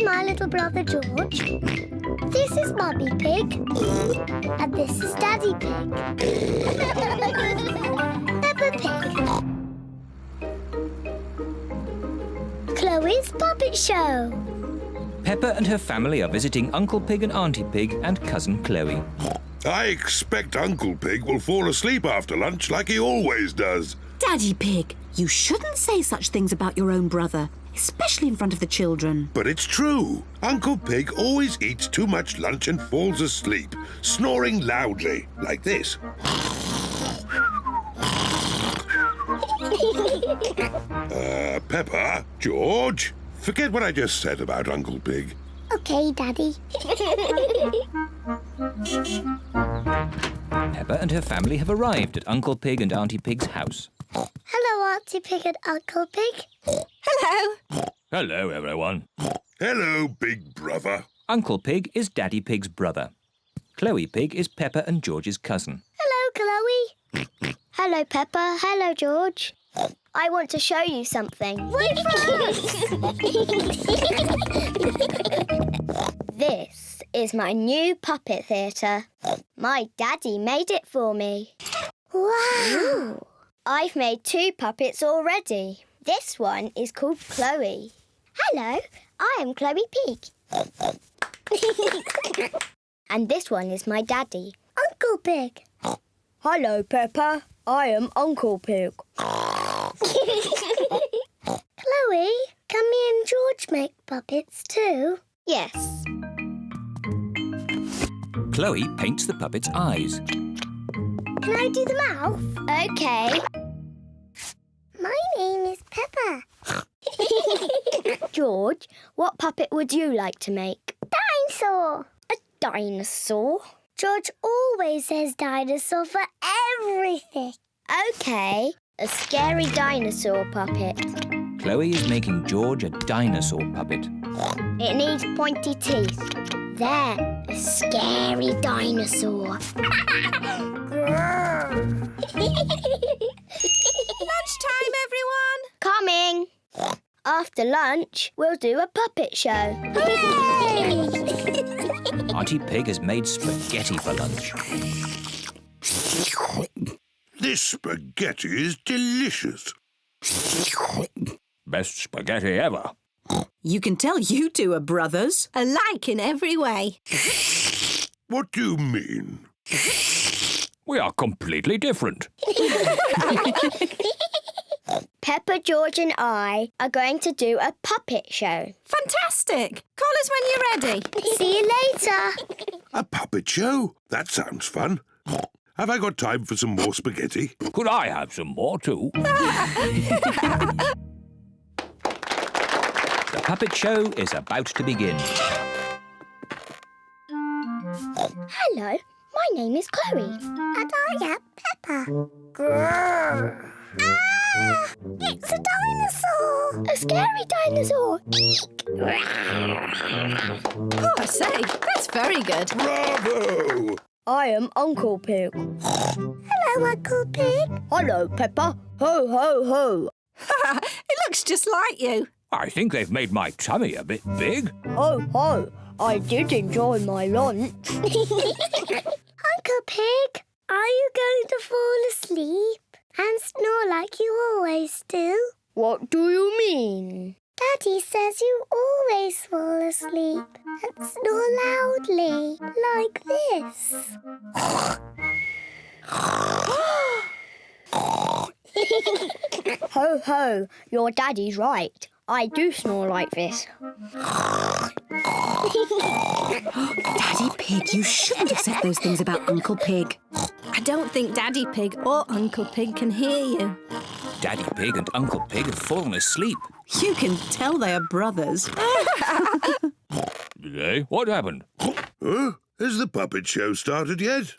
my little brother George. This is Mummy Pig. And this is Daddy Pig. Peppa Pig. Chloé's Puppet Show. Peppa and her family are visiting Uncle Pig and Auntie Pig and Cousin Chloé. I expect Uncle Pig will fall asleep after lunch like he always does. Daddy Pig, you shouldn't say such things about your own brother, especially in front of the children. But it's true. Uncle Pig always eats too much lunch and falls asleep, snoring loudly, like this. Peppa, George, forget what I just said about Uncle Pig. Okay, Daddy. Peppa and her family have arrived at Uncle Pig and Auntie Pig's house. Hello, Auntie Pig and Uncle Pig. Hello. Hello, everyone. Hello, big brother. Uncle Pig is Daddy Pig's brother. Chloé Pig is Peppa and George's cousin. Hello, Chloé. Hello, Peppa. Hello, George. I want to show you something. Wait for us! This is my new puppet theatre. My daddy made it for me. Wow! I've made 2 puppets already. This one is called Chloé. Hello, I am Chloé Pig. And this one is my daddy, Uncle Pig. Hello, Peppa. I am Uncle Pig. Chloé, can me and George make puppets too? Yes. Chloé paints the puppet's eyes. Can I do the mouth? Okay. My name is Peppa. George, what puppet would you like to make? Dinosaur. A dinosaur? George always says dinosaur for everything. Okay, a scary dinosaur puppet. Chloé is making George a dinosaur puppet. It needs pointy teeth. There, a scary dinosaur. Lunchtime, everyone. Coming. After lunch, we'll do a puppet show. Hooray! Auntie Pig has made spaghetti for lunch. This spaghetti is delicious. Best spaghetti ever. You can tell you two are brothers. Alike in every way. What do you mean? We are completely different. Peppa, George and I are going to do a puppet show. Fantastic. Call us when you're ready. See you later. A puppet show? That sounds fun. Have I got time for some more spaghetti? Could I have some more too? The puppet show is about to begin. Hello, my name is Chloé. And I am Peppa. Grrr. Ah! It's a dinosaur! A scary dinosaur! Eek! Oh, I say, that's very good. Bravo! I am Uncle Pig. Hello, Uncle Pig. Hello, Peppa. Ho, ho, ho. It looks just like you. I think they've made my tummy a bit big. Ho, ho. I did enjoy my lunch. Uncle Pig, are you going to fall asleep and snore like you always do? What do you mean? Daddy says you always fall asleep and snore loudly, like this. Ho, ho, your daddy's right. I do snore like this. Daddy Pig, you shouldn't have said those things about Uncle Pig. I don't think Daddy Pig or Uncle Pig can hear you. Daddy Pig and Uncle Pig have fallen asleep. You can tell they are brothers. Did they? What happened? Huh? Has the puppet show started yet?